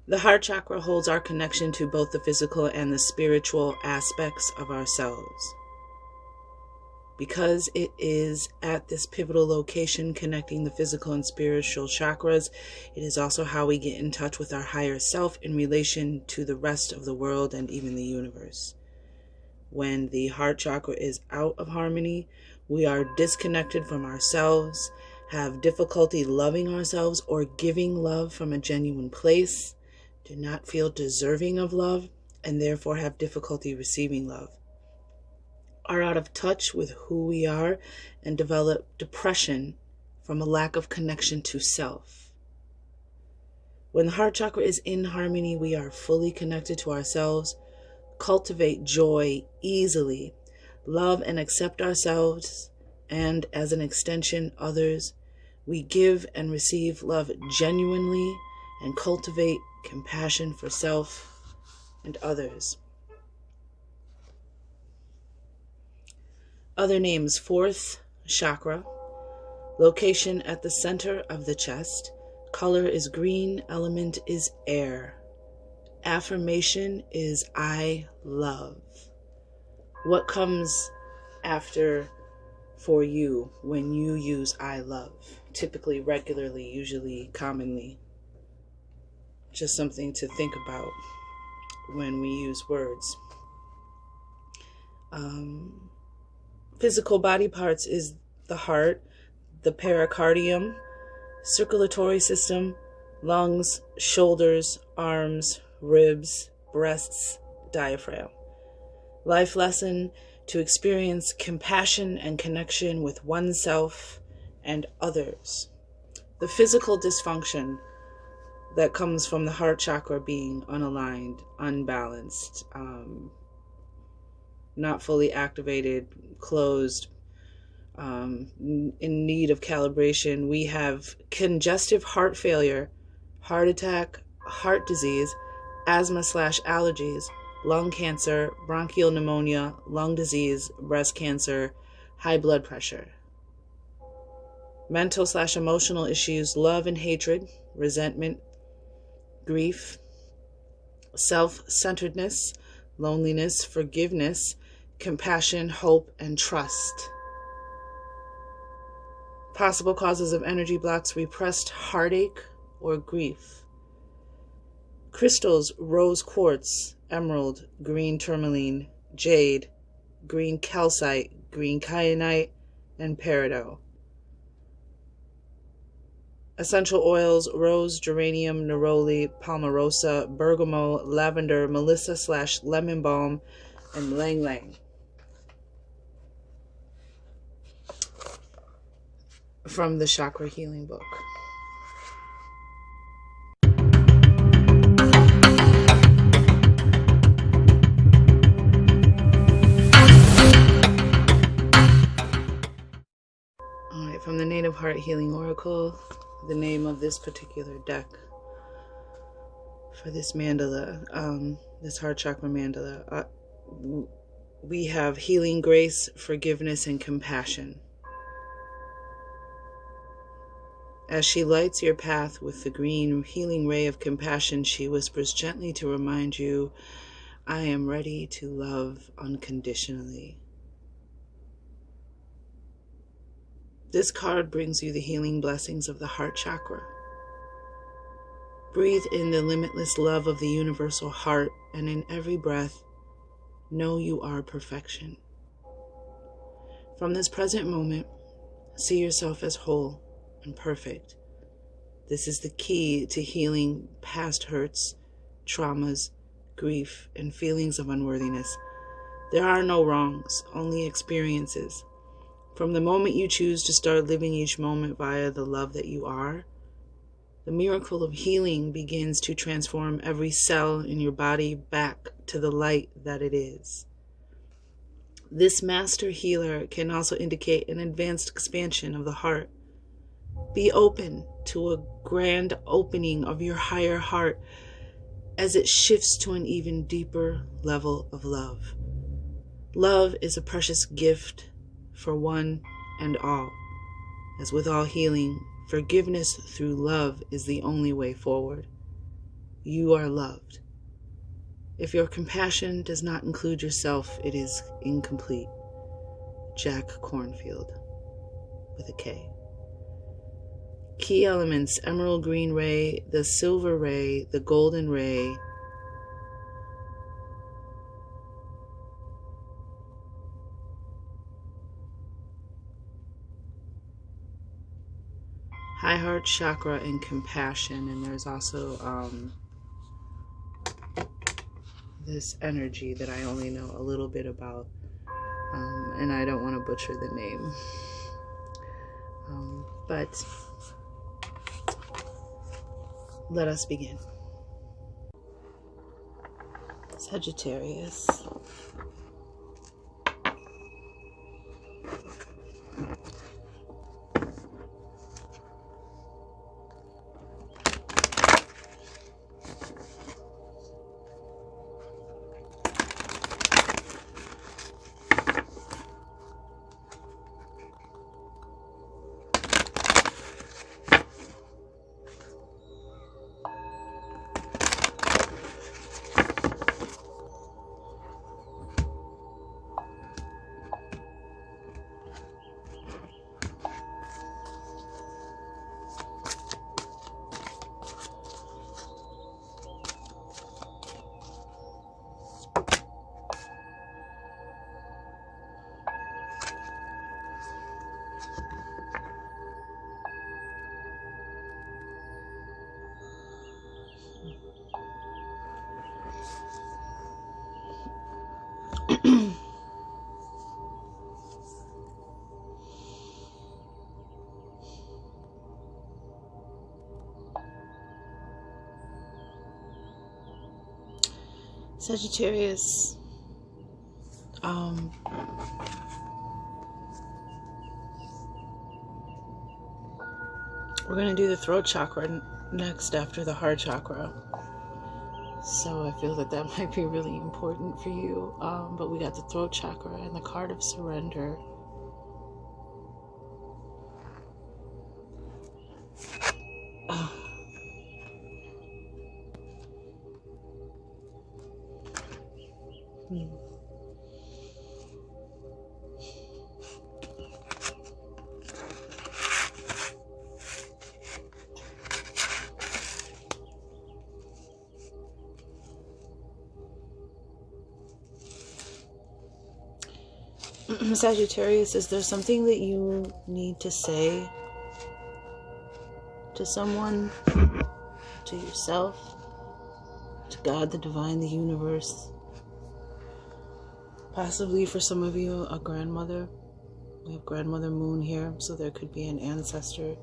The heart chakra holds our connection to both the physical and the spiritual aspects of ourselves. Because it is at this pivotal location connecting the physical and spiritual chakras, it is also how we get in touch with our higher self in relation to the rest of the world and even the universe. When the heart chakra is out of harmony, we are disconnected from ourselves, have difficulty loving ourselves or giving love from a genuine place, do not feel deserving of love, and therefore have difficulty receiving love, are out of touch with who we are, and develop depression from a lack of connection to self. When the heart chakra is in harmony, we are fully connected to ourselves, cultivate joy easily, love and accept ourselves, and as an extension, others. We give and receive love genuinely and cultivate compassion for self and others. Other names: fourth chakra, location at the center of the chest, color is green, element is air. Affirmation is I love. What comes after for you when you use I love? Typically, regularly, usually, commonly. Just something to think about when we use words. Physical body parts is the heart, the pericardium, circulatory system, lungs, shoulders, arms, ribs, breasts, diaphragm. Life lesson: to experience compassion and connection with oneself and others. The physical dysfunction that comes from the heart chakra being unaligned, unbalanced, not fully activated, closed, in need of calibration. We have congestive heart failure, heart attack, heart disease, asthma/allergies, lung cancer, bronchial pneumonia, lung disease, breast cancer, high blood pressure. Mental/emotional issues: love and hatred, resentment, grief, self-centeredness, loneliness, forgiveness, compassion, hope, and trust. Possible causes of energy blocks: repressed heartache or grief. Crystals: rose quartz, emerald, green tourmaline, jade, green calcite, green kyanite, and peridot. Essential oils: rose, geranium, neroli, palmarosa, bergamot, lavender, melissa/lemon balm, and ylang ylang. From the Chakra Healing book. Alright, from the Native Heart Healing Oracle, the name of this particular deck for this mandala, this heart chakra mandala, we have healing, grace, forgiveness, and compassion. As she lights your path with the green healing ray of compassion, she whispers gently to remind you, I am ready to love unconditionally. This card brings you the healing blessings of the heart chakra. Breathe in the limitless love of the universal heart, and in every breath, know you are perfection. From this present moment, see yourself as whole and perfect. This is the key to healing past hurts, traumas, grief, and feelings of unworthiness. There are no wrongs, only experiences. From the moment you choose to start living each moment via the love that you are, the miracle of healing begins to transform every cell in your body back to the light that it is. This master healer can also indicate an advanced expansion of the heart. Be open to a grand opening of your higher heart as it shifts to an even deeper level of love. Love is a precious gift for one and all. As with all healing, forgiveness through love is the only way forward. You are loved. If your compassion does not include yourself, it is incomplete. Jack Cornfield, with a K. Key elements: emerald green ray, the silver ray, the golden ray, high heart chakra, and compassion. And there's also this energy that I only know a little bit about, and I don't want to butcher the name, but let us begin. Sagittarius. Sagittarius, we're going to do the throat chakra next after the heart chakra. So I feel that might be really important for you. But we got the throat chakra and the card of surrender. Sagittarius, is there something that you need to say to someone, to yourself, to God, the divine, the universe? Possibly for some of you, a grandmother. We have grandmother moon here, so there could be an ancestor.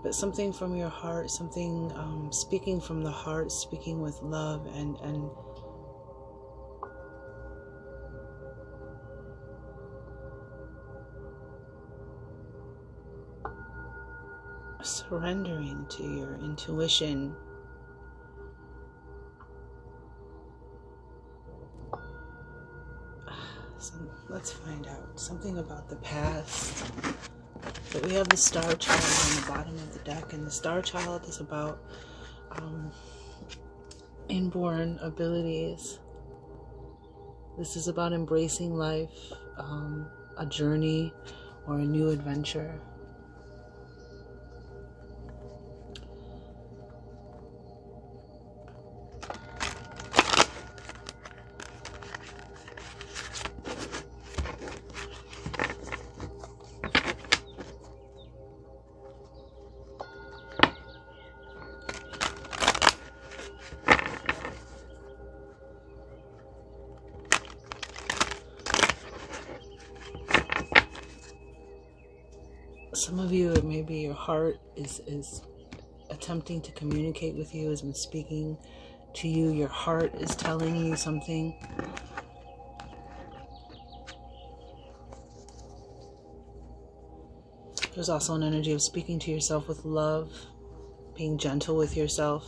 But something from your heart, something speaking from the heart, speaking with love and surrendering to your intuition. So let's find out something about the past. But we have the Star Child on the bottom of the deck, and the Star Child is about inborn abilities. This is about embracing life, a journey, or a new adventure. Some of you, maybe your heart is attempting to communicate with you, has been speaking to you. Your heart is telling you something. There's also an energy of speaking to yourself with love, being gentle with yourself.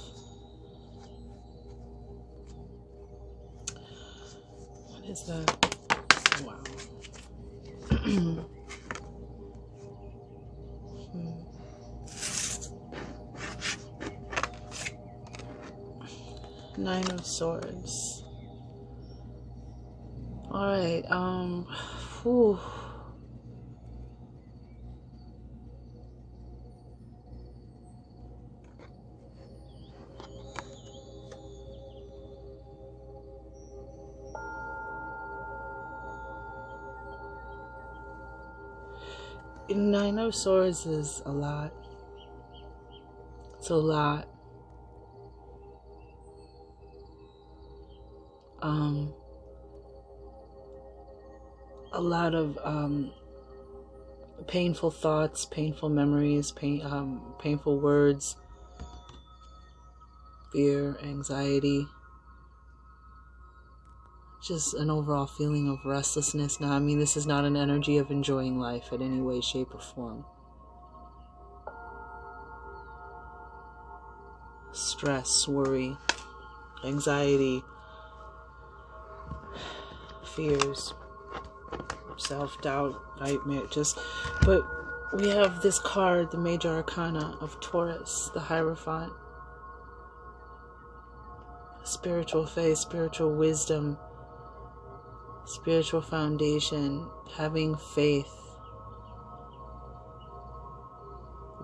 What is the Wow. Nine of Swords. All right. Whew. Nine of Swords is a lot. It's a lot. A lot of painful thoughts, painful memories, painful words, fear, anxiety, just an overall feeling of restlessness. Now, I mean, this is not an energy of enjoying life in any way, shape, or form. Stress, worry, anxiety, fears, self-doubt, nightmare, but we have this card, the Major Arcana of Taurus, the Hierophant. Spiritual faith, spiritual wisdom, spiritual foundation, having faith,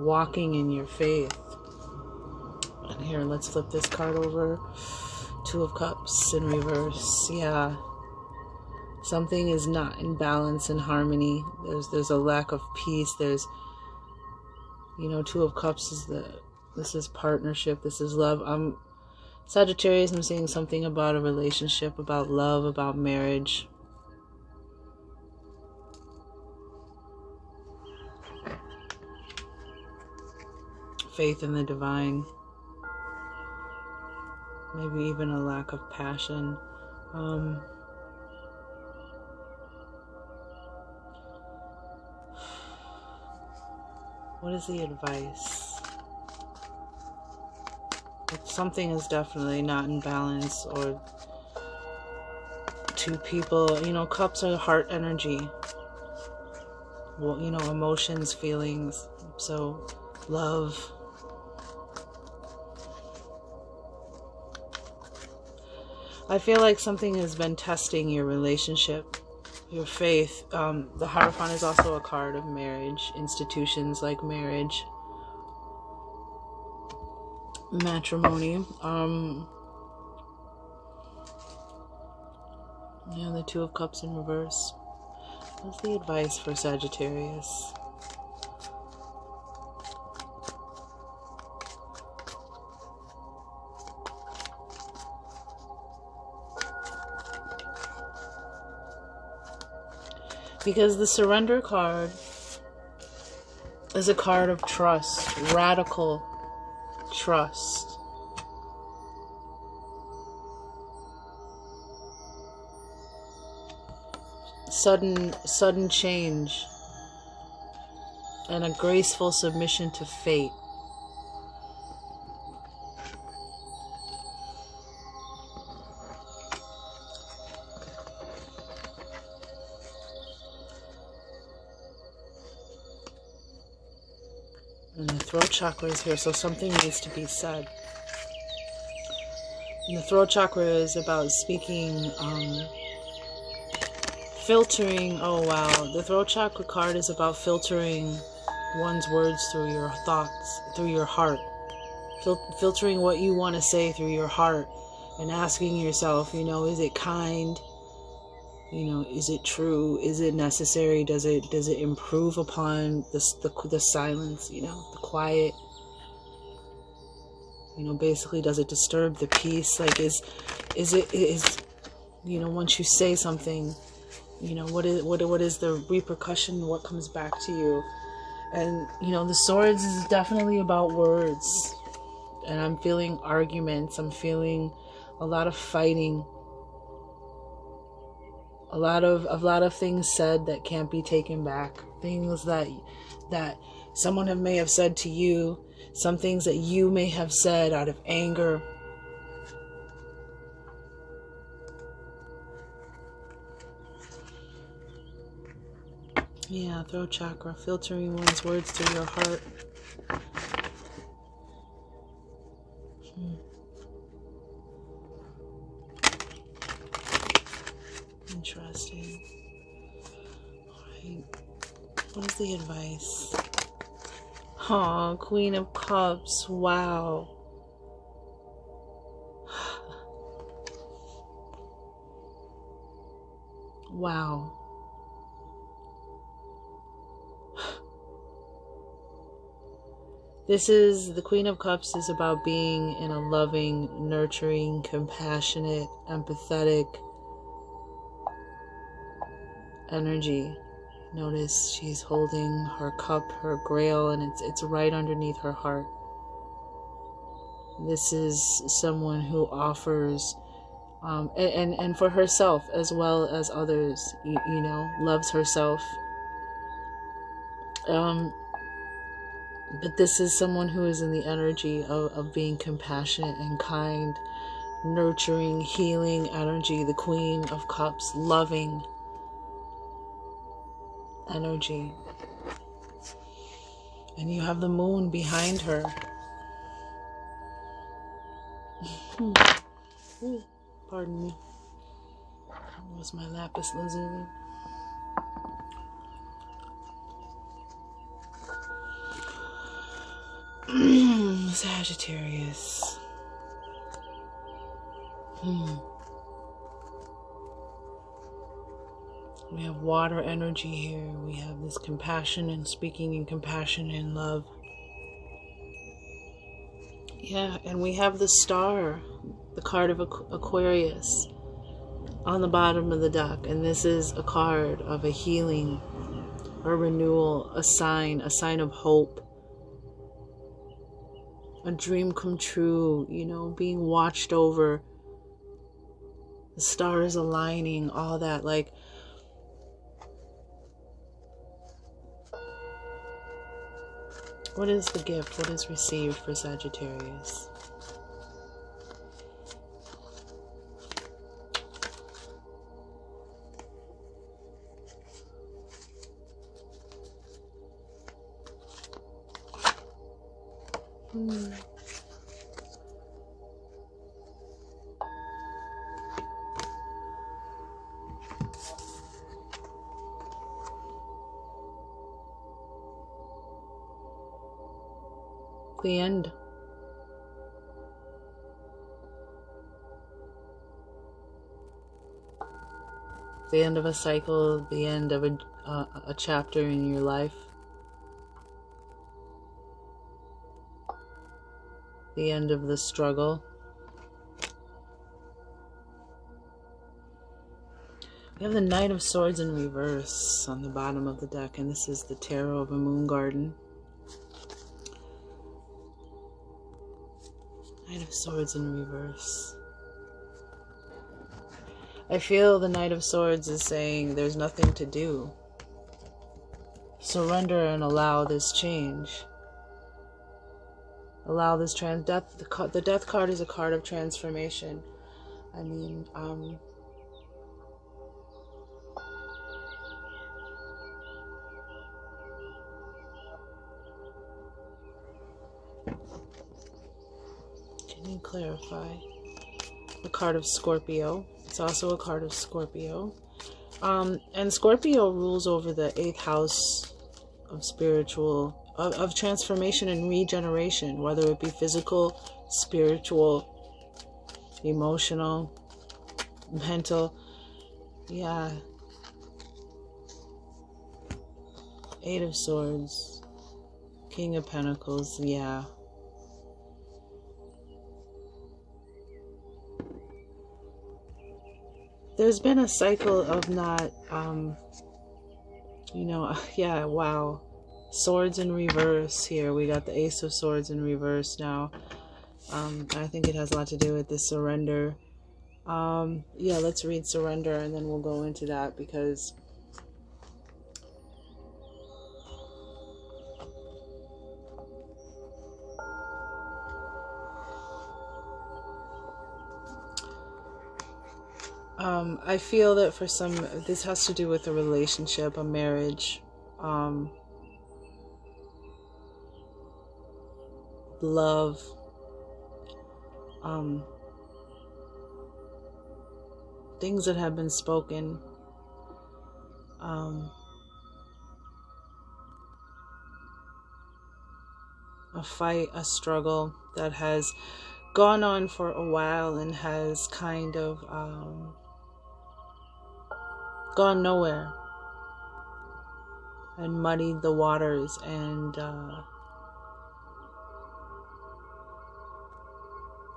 walking in your faith. And here, let's flip this card over. Two of Cups in reverse. Yeah. Something is not in balance and harmony. There's a lack of peace. There's, Two of Cups is this is partnership. This is love. Sagittarius, I'm seeing something about a relationship, about love, about marriage. Faith in the divine. Maybe even a lack of passion. What is the advice? If something is definitely not in balance, or two people, cups are heart energy. Well, emotions, feelings. So, love. I feel like something has been testing your relationship, your faith. The Hierophant is also a card of marriage, institutions like marriage, matrimony. The Two of Cups in reverse. What's the advice for Sagittarius? Because the Surrender card is a card of trust, radical trust. Sudden change and a graceful submission to fate. And the throat chakra is here, so something needs to be said. And the throat chakra is about speaking, filtering. Oh wow, the throat chakra card is about filtering one's words through your thoughts, through your heart. Filtering what you want to say through your heart, and asking yourself, is it kind? Is it true? Is it necessary? Does it improve upon the silence? The quiet. Basically, does it disturb the peace? Like, is once you say something, what is the repercussion? What comes back to you? And the Swords is definitely about words, and I'm feeling arguments. I'm feeling a lot of fighting. A lot of things said that can't be taken back. Things that someone may have said to you. Some things that you may have said out of anger. Yeah, throat chakra, filtering one's words through your heart. Interesting. Alright. What is the advice? Oh, Queen of Cups. Wow. Wow. This is, the Queen of Cups is about being in a loving, nurturing, compassionate, empathetic energy. Notice she's holding her cup, her grail, and it's right underneath her heart. This is someone who offers, and for herself as well as others, you know, loves herself. But this is someone who is in the energy of being compassionate and kind, nurturing, healing energy. The Queen of Cups, loving energy. And you have the moon behind her. Ooh, pardon me. That was my lapis lazuli. Sagittarius. We have water energy here. We have this compassion and speaking in compassion and love. Yeah, and we have the star, the card of Aquarius, on the bottom of the deck. And this is a card of a healing, a renewal, a sign of hope, a dream come true, you know, being watched over, the stars aligning, all that. Like, what is the gift? What is received for Sagittarius? The end. The end of a cycle, the end of a chapter in your life. The end of the struggle. We have the Knight of Swords in reverse on the bottom of the deck, and this is the tarot of a moon garden. Knight of Swords in reverse. I feel the Knight of Swords is saying there's nothing to do. Surrender and allow this change. Allow this death. The Death card is a card of transformation. I mean, can you clarify? The card of Scorpio. It's also a card of Scorpio. And Scorpio rules over the 8th house of spiritual, of transformation and regeneration, whether it be physical, spiritual, emotional, mental. Yeah. 8 of Swords. King of Pentacles. Yeah. There's been a cycle of not, you know, yeah, wow. Swords in reverse here. We got the Ace of Swords in reverse now. I think it has a lot to do with the surrender. Yeah, let's read surrender and then we'll go into that, because I feel that for some, this has to do with a relationship, a marriage, love, things that have been spoken, a fight, a struggle that has gone on for a while and has kind of gone nowhere and muddied the waters, and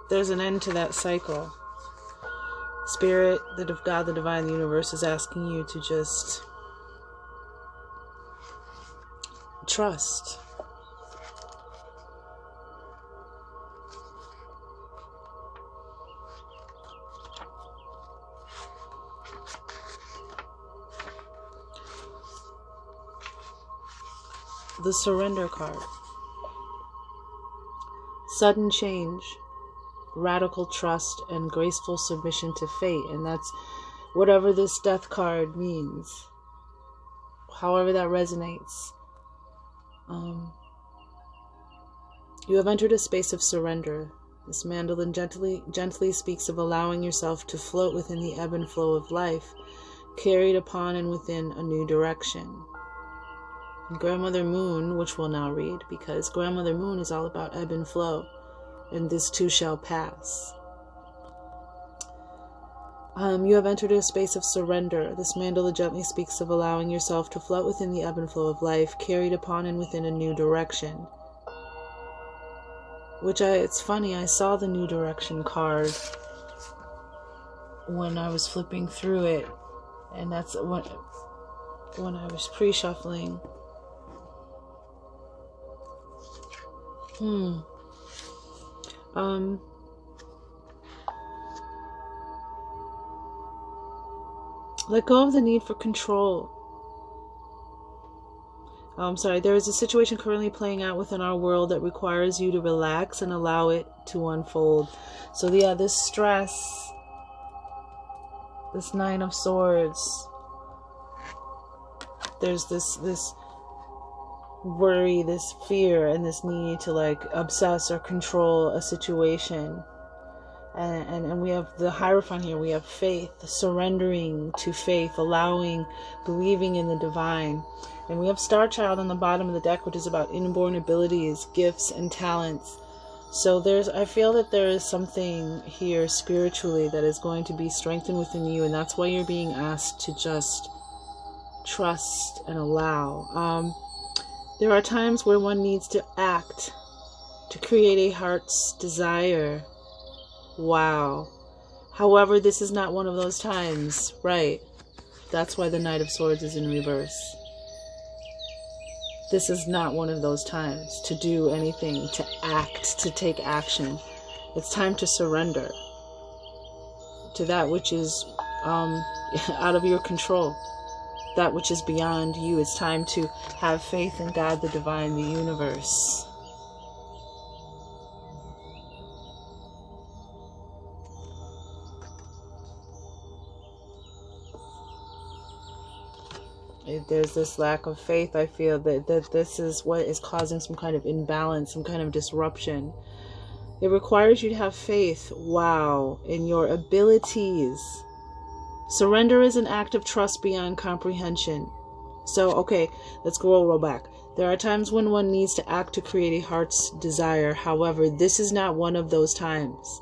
there's an end to that cycle. Spirit, God, the divine, the universe is asking you to just trust. The Surrender card. Sudden change, radical trust, and graceful submission to fate. And that's whatever this Death card means. However that resonates. You have entered a space of surrender. This mandolin gently speaks of allowing yourself to float within the ebb and flow of life, carried upon and within a new direction. Grandmother Moon, which we'll now read, because Grandmother Moon is all about ebb and flow, and this too shall pass. You have entered a space of surrender. This mandala gently speaks of allowing yourself to float within the ebb and flow of life, carried upon and within a new direction. It's funny, I saw the new direction card when I was flipping through it, and that's when I was pre-shuffling. Let go of the need for control. There is a situation currently playing out within our world that requires you to relax and allow it to unfold. So yeah, this stress, this Nine of Swords, there's this worry, this fear, and this need to obsess or control a situation. And we have the Hierophant here. We have faith, surrendering to faith, allowing, believing in the divine. And we have Star Child on the bottom of the deck, which is about inborn abilities, gifts, and talents. So I feel that there is something here spiritually that is going to be strengthened within you, and that's why you're being asked to just trust and allow. There are times where one needs to act to create a heart's desire. Wow. However, this is not one of those times, right? That's why the Knight of Swords is in reverse. This is not one of those times to do anything, to act, to take action. It's time to surrender to that which is out of your control, that which is beyond you. It's time to have faith in God, the divine, the universe. If there's this lack of faith, I feel that this is what is causing some kind of imbalance, some kind of disruption. It requires you to have faith, wow, in your abilities. Surrender is an act of trust beyond comprehension. So, okay, let's roll back. There are times when one needs to act to create a heart's desire. However, this is not one of those times.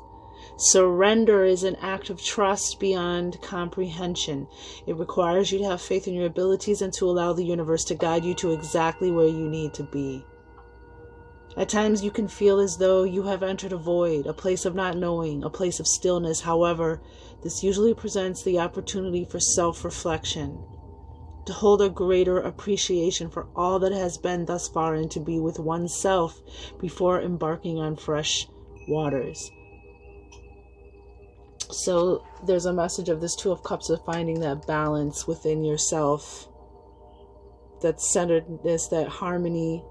Surrender is an act of trust beyond comprehension. It requires you to have faith in your abilities and to allow the universe to guide you to exactly where you need to be. At times you can feel as though you have entered a void, a place of not knowing, a place of stillness. However, this usually presents the opportunity for self-reflection, to hold a greater appreciation for all that has been thus far, and to be with oneself before embarking on fresh waters. So there's a message of this Two of Cups, of finding that balance within yourself, that centeredness, that harmony.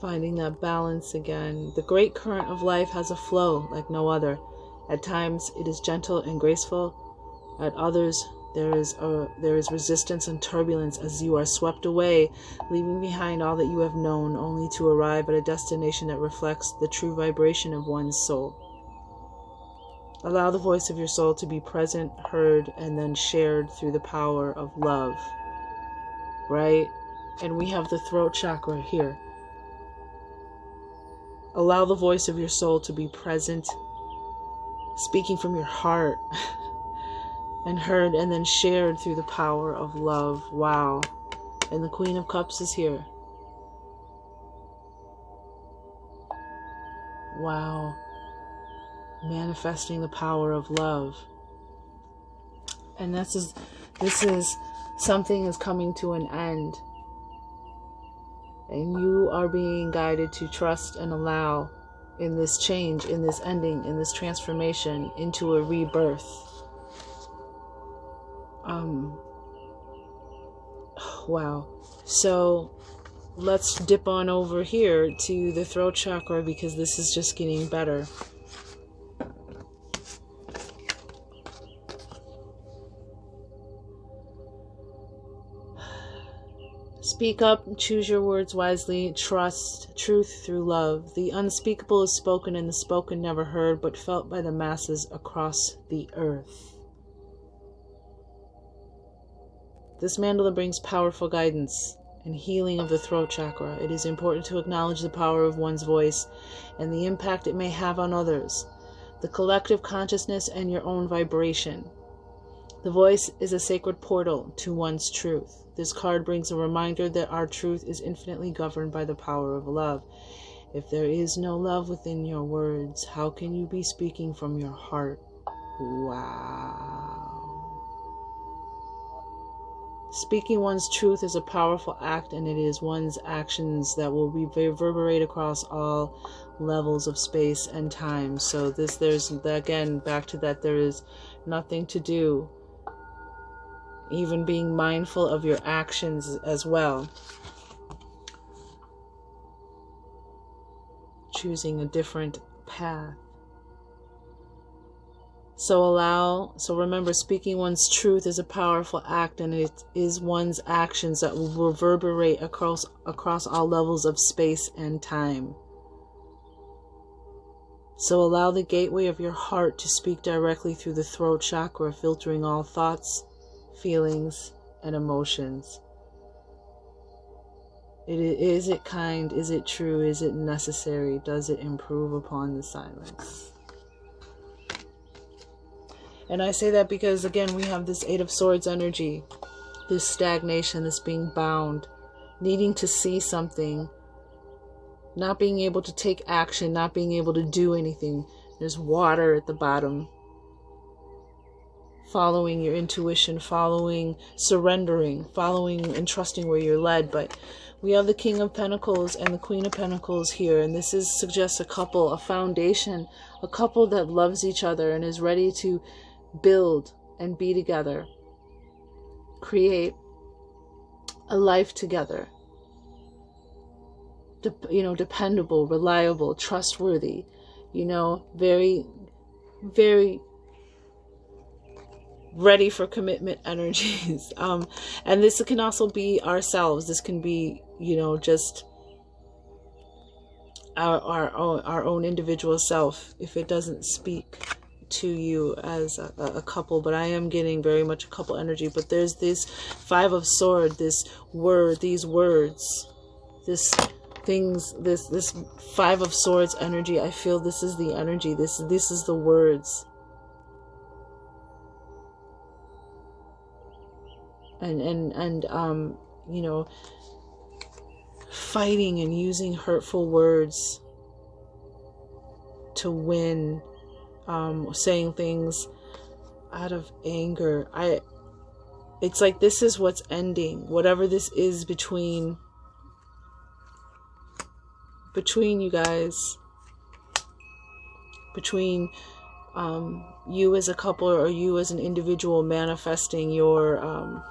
Finding that balance again. The great current of life has a flow like no other. At times it is gentle and graceful. At others there is resistance and turbulence as you are swept away, leaving behind all that you have known, only to arrive at a destination that reflects the true vibration of one's soul. Allow the voice of your soul to be present, heard, and then shared through the power of love. Right? And we have the throat chakra here. Allow the voice of your soul to be present, speaking from your heart, and heard and then shared through the power of love. Wow. And the Queen of Cups is here. Wow. Manifesting the power of love. And this is something is coming to an end. And you are being guided to trust and allow in this change, in this ending, in this transformation into a rebirth. Wow. So let's dip on over here to the throat chakra, because this is just getting better. Speak up, choose your words wisely, trust truth through love. The unspeakable is spoken and the spoken never heard, but felt by the masses across the earth. This mandala brings powerful guidance and healing of the throat chakra. It is important to acknowledge the power of one's voice and the impact it may have on others, the collective consciousness and your own vibration. The voice is a sacred portal to one's truth. This card brings a reminder that our truth is infinitely governed by the power of love. If there is no love within your words, how can you be speaking from your heart? Wow. Speaking one's truth is a powerful act, and it is one's actions that will reverberate across all levels of space and time. So there's again, back to that, there is nothing to do. Even being mindful of your actions as well. Choosing a different path. So remember, speaking one's truth is a powerful act, and it is one's actions that will reverberate across all levels of space and time. So allow the gateway of your heart to speak directly through the throat chakra, filtering all thoughts, feelings, and emotions. Is it kind? Is it true? Is it necessary? Does it improve upon the silence? And I say that because, again, we have this Eight of Swords energy, this stagnation, this being bound, needing to see something, not being able to take action, not being able to do anything. There's water at the bottom. Following your intuition, surrendering, following and trusting where you're led. But we have the King of Pentacles and the Queen of Pentacles here, and this suggests a couple, a foundation, a couple that loves each other and is ready to build and be together, create a life together. Dependable, reliable, trustworthy, very, very ready for commitment energies. And this can also be ourselves. This can be, just our own individual self, if it doesn't speak to you as a couple. But I am getting very much a couple energy. But there's this Five of Swords, this word, these words, this Five of Swords energy. I feel this is the energy. This is the words. And fighting and using hurtful words to win, saying things out of anger. It's like this is what's ending, whatever this is between you guys, between you as a couple or you as an individual manifesting your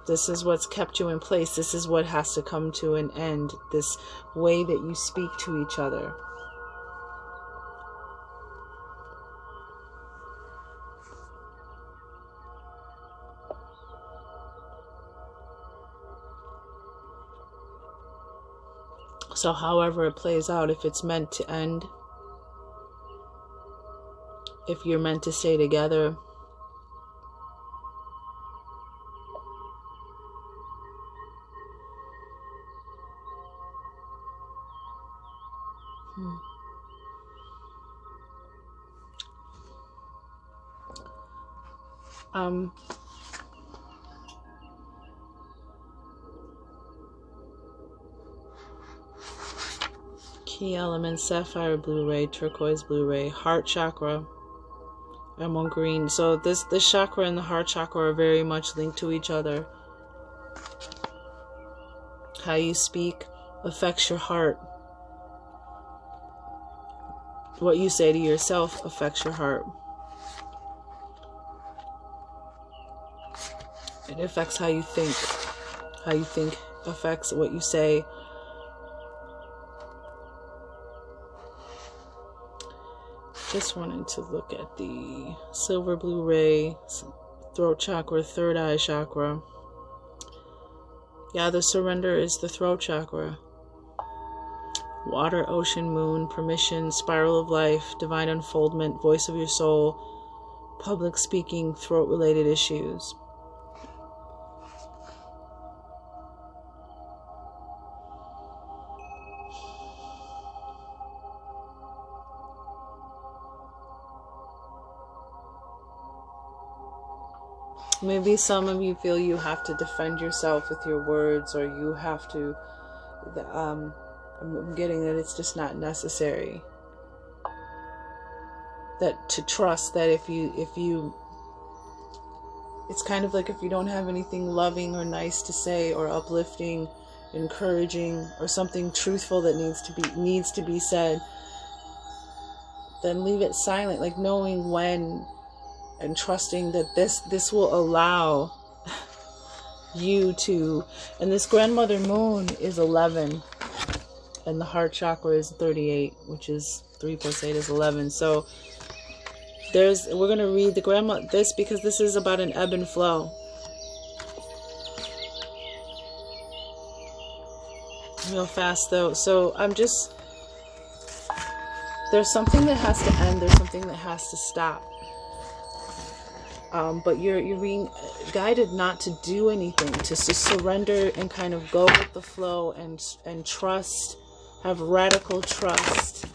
This is what's kept you in place. This is what has to come to an end. This way that you speak to each other. So however it plays out, if it's meant to end, if you're meant to stay together, key elements: sapphire blue ray, turquoise blue ray, heart chakra, emerald green. So this chakra and the heart chakra are very much linked to each other. How you speak affects your heart. What you say to yourself affects your heart. It affects how you think. How you think affects what you say. Just wanted to look at the silver blue ray, throat chakra, third eye chakra. Yeah, the surrender is the throat chakra. Water, ocean, moon, permission, spiral of life, divine unfoldment, voice of your soul, public speaking, throat related issues. Maybe some of you feel you have to defend yourself with your words, or you have to, I'm getting that it's just not necessary. That to trust that if you, it's kind of like if you don't have anything loving or nice to say, or uplifting, encouraging, or something truthful that needs to be said, then leave it silent, like knowing when, and trusting that this will allow you to. And this grandmother moon is 11, and the heart chakra is 38, which is 3 plus 8 is 11. So we're going to read the this because this is about an ebb and flow. Real fast though. So there's something that has to end, there's something that has to stop. But you're being guided not to do anything, to surrender and kind of go with the flow and trust, have radical trust.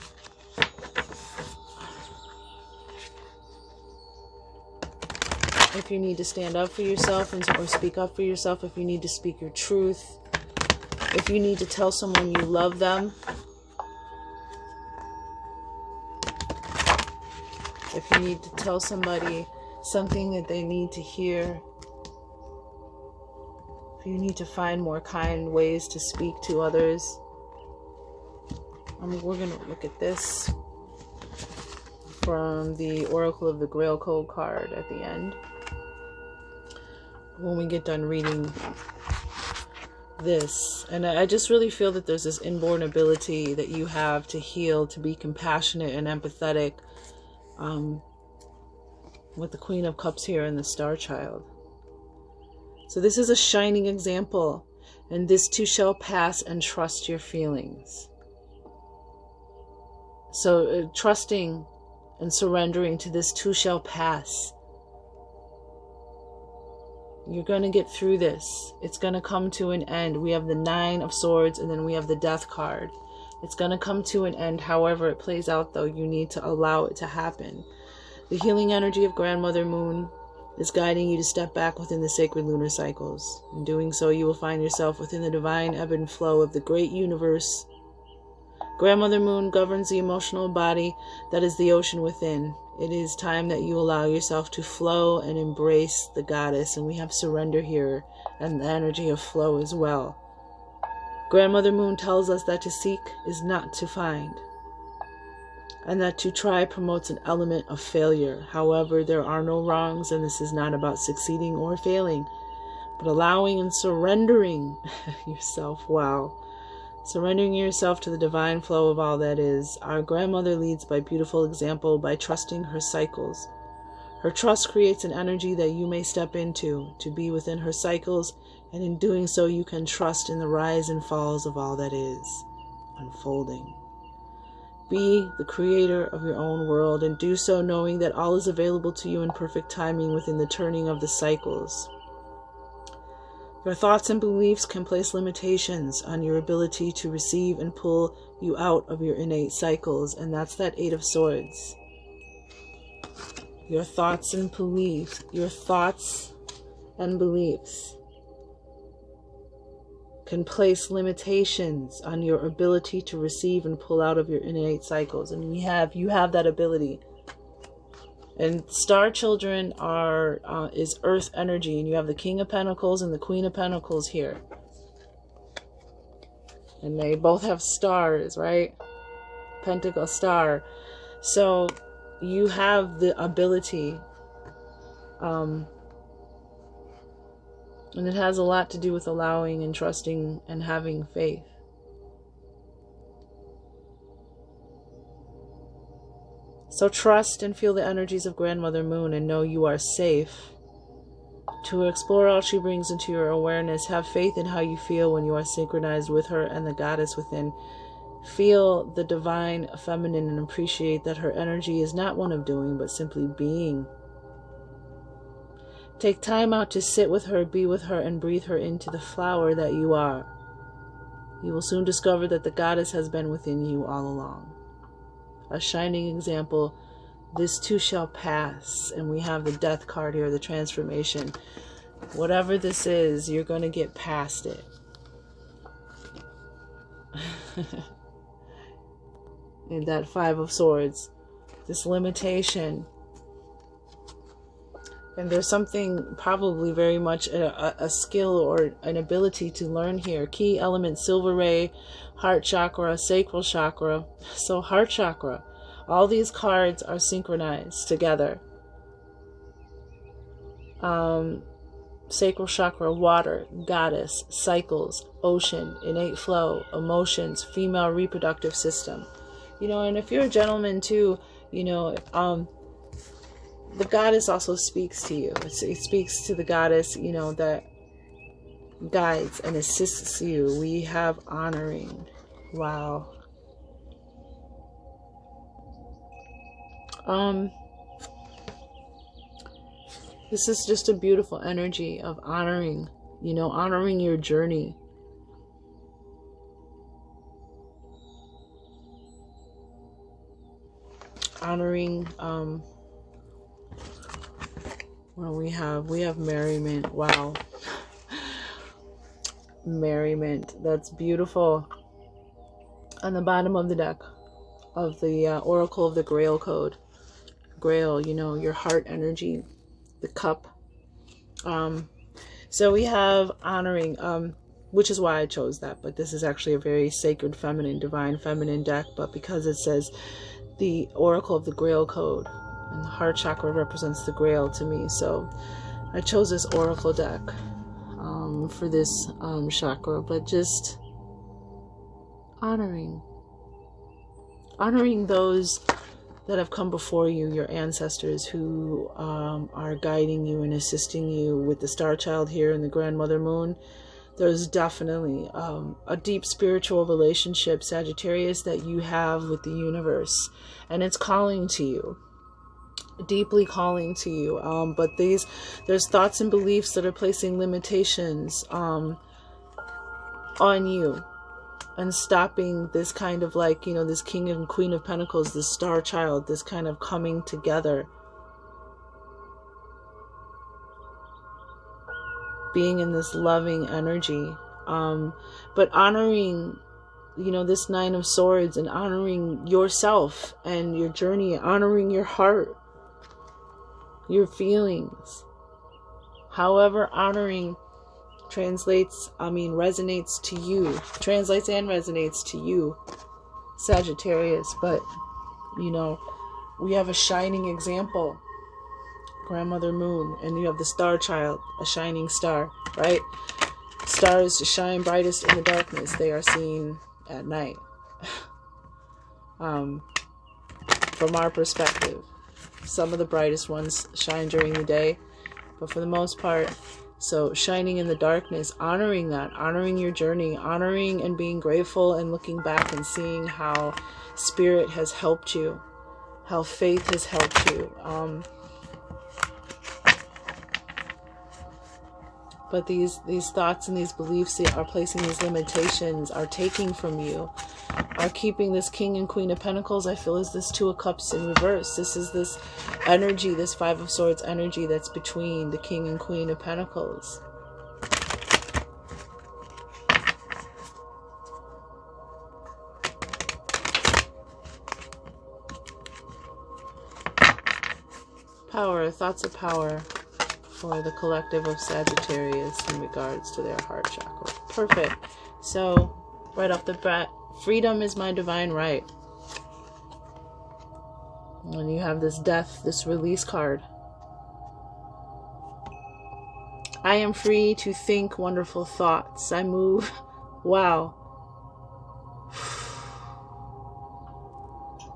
If you need to stand up for yourself or speak up for yourself, if you need to speak your truth, if you need to tell someone you love them, if you need to tell somebody something that they need to hear, if you need to find more kind ways to speak to others. We're going to look at this from the Oracle of the Grail Code card at the end, when we get done reading this. And I just really feel that there's this inborn ability that you have to heal, to be compassionate and empathetic, with the Queen of Cups here and the Star Child. So this is a shining example, and this too shall pass, and trust your feelings. So trusting and surrendering to this too shall pass. You're going to get through this. It's going to come to an end. We have the 9 of Swords, and then we have the Death card. It's going to come to an end. However it plays out, though, you need to allow it to happen. The healing energy of Grandmother Moon is guiding you to step back within the sacred lunar cycles. In doing so, you will find yourself within the divine ebb and flow of the great universe. Grandmother Moon governs the emotional body that is the ocean within. It is time that you allow yourself to flow and embrace the goddess. And we have surrender here and the energy of flow as well. Grandmother Moon tells us that to seek is not to find, and that to try promotes an element of failure. However, there are no wrongs, and this is not about succeeding or failing, but allowing and surrendering yourself. Wow. Surrendering yourself to the divine flow of all that is. Our grandmother leads by beautiful example, by trusting her cycles. Her trust creates an energy that you may step into, to be within her cycles, and in doing so you can trust in the rise and falls of all that is unfolding. Be the creator of your own world, and do so knowing that all is available to you in perfect timing within the turning of the cycles. Your thoughts and beliefs can place limitations on your ability to receive and pull you out of your innate cycles, and that's that Eight of Swords. Your thoughts and beliefs, can place limitations on your ability to receive and pull out of your innate cycles, and you have that ability. And star children is earth energy, and you have the King of Pentacles and the Queen of Pentacles here. And they both have stars, right? Pentacle star. So you have the ability. And it has a lot to do with allowing and trusting and having faith. So trust and feel the energies of Grandmother Moon and know you are safe. To explore all she brings into your awareness, have faith in how you feel when you are synchronized with her and the goddess within. Feel the divine feminine and appreciate that her energy is not one of doing, but simply being. Take time out to sit with her, be with her, and breathe her into the flower that you are. You will soon discover that the goddess has been within you all along. A shining example, this too shall pass. And we have the Death card here, the transformation. Whatever this is, you're going to get past it. And that Five of Swords, this limitation. And there's something probably very much a skill or an ability to learn here. Key element, silver ray, heart chakra, sacral chakra. So heart chakra. All these cards are synchronized together. Sacral chakra, water, goddess, cycles, ocean, innate flow, emotions, female reproductive system. You know, and if you're a gentleman too, you know, the goddess also speaks to you. It speaks to the goddess, you know, that guides and assists you. We have honoring. Wow. This is just a beautiful energy of honoring, you know, honoring your journey. Honoring, well, we have merriment. Wow. Merriment. That's beautiful. On the bottom of the deck of the Oracle of the Grail code. Grail, you know, your heart energy, the cup. So we have honoring, which is why I chose that, but this is actually a very sacred feminine, divine feminine deck, but because it says the Oracle of the Grail code, and the heart chakra represents the Grail to me, so I chose this Oracle deck for this chakra, but just honoring those that have come before you, your ancestors who are guiding you and assisting you. With the star child here and the grandmother moon, there's definitely a deep spiritual relationship, Sagittarius, that you have with the universe, and it's calling to you, deeply calling to you. But there's thoughts and beliefs that are placing limitations on you, and stopping this kind of, like, you know, this King and Queen of Pentacles, this star child, this kind of coming together, being in this loving energy, but honoring, you know, this Nine of Swords, and honoring yourself and your journey, honoring your heart, your feelings. However honoring resonates to you, translates and resonates to you, Sagittarius. But, you know, we have a shining example, Grandmother Moon, and you have the star child, a shining star. right? Stars shine brightest in the darkness. They are seen at night. From our perspective, some of the brightest ones shine during the day, but for the most part, so shining in the darkness, honoring that, honoring your journey, honoring and being grateful and looking back and seeing how spirit has helped you, how faith has helped you. But these thoughts and these beliefs are placing these limitations, are taking from you, are keeping this King and Queen of Pentacles, I feel, is this Two of Cups in reverse. This is this energy, this Five of Swords energy that's between the King and Queen of Pentacles. Power, thoughts of power for the collective of Sagittarius in regards to their heart chakra. Perfect. So, right off the bat, freedom is my divine right. And you have this death, this release card. I am free to think wonderful thoughts. I move. Wow.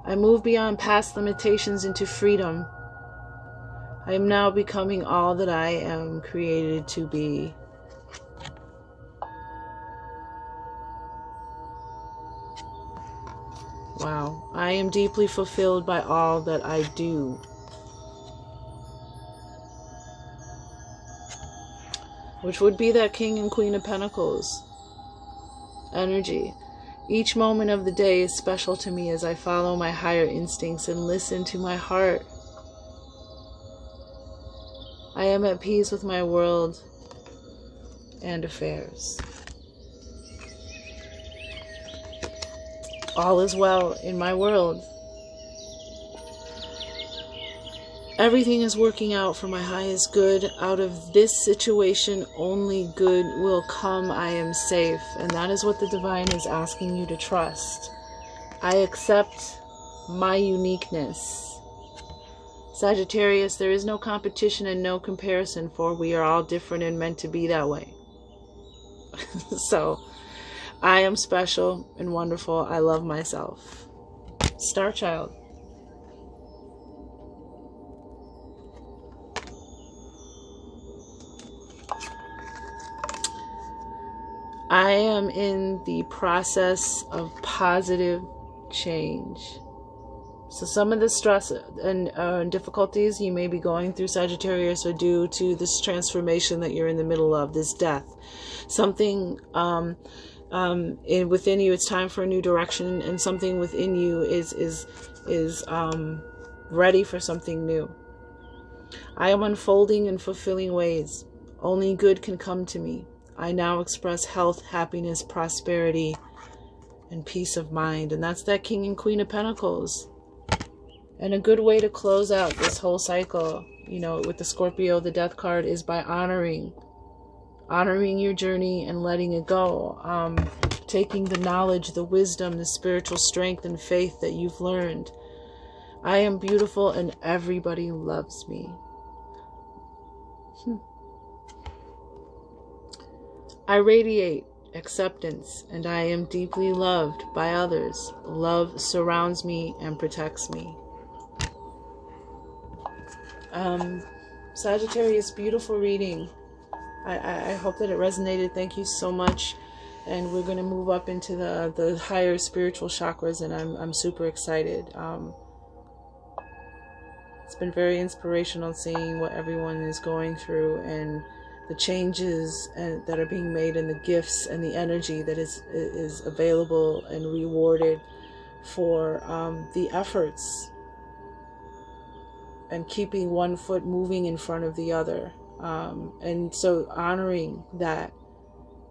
I move beyond past limitations into freedom. I am now becoming all that I am created to be. Wow. I am deeply fulfilled by all that I do. Which would be that King and Queen of Pentacles energy. Each moment of the day is special to me as I follow my higher instincts and listen to my heart. I am at peace with my world and affairs. All is well in my world. Everything is working out for my highest good. Out of this situation, only good will come. I am safe. And that is what the divine is asking you to trust. I accept my uniqueness. Sagittarius, there is no competition and no comparison, for we are all different and meant to be that way. So, I am special and wonderful. I love myself. Star Child. I am in the process of positive change. So some of the stress and difficulties you may be going through, Sagittarius, are due to this transformation that you're in the middle of, this death. Something within you, it's time for a new direction, and something within you is ready for something new. I am unfolding in fulfilling ways. Only good can come to me. I now express health, happiness, prosperity, and peace of mind. And that's that King and Queen of Pentacles. And a good way to close out this whole cycle, you know, with the Scorpio, the death card, is by honoring your journey and letting it go. Taking the knowledge, the wisdom, the spiritual strength and faith that you've learned. I am beautiful and everybody loves me. I radiate acceptance and I am deeply loved by others. Love surrounds me and protects me. Sagittarius, beautiful reading. I hope that it resonated. Thank you so much. And we're going to move up into the higher spiritual chakras, and I'm super excited. It's been very inspirational seeing what everyone is going through and the changes that are being made, and the gifts and the energy that is available and rewarded for the efforts and keeping one foot moving in front of the other. And so honoring that,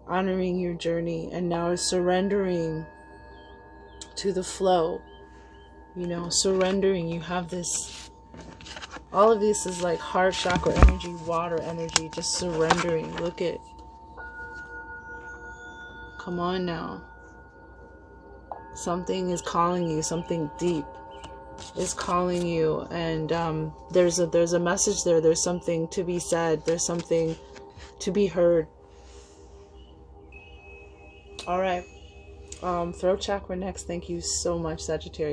honoring your journey, and now surrendering to the flow, you know, surrendering. You have this, all of this is like heart chakra energy, water energy, just surrendering. Look at, come on now. Something is calling you, something deep is calling you, and there's a message there. There's something to be said. There's something to be heard. All right. Throat chakra next. Thank you so much, Sagittarius.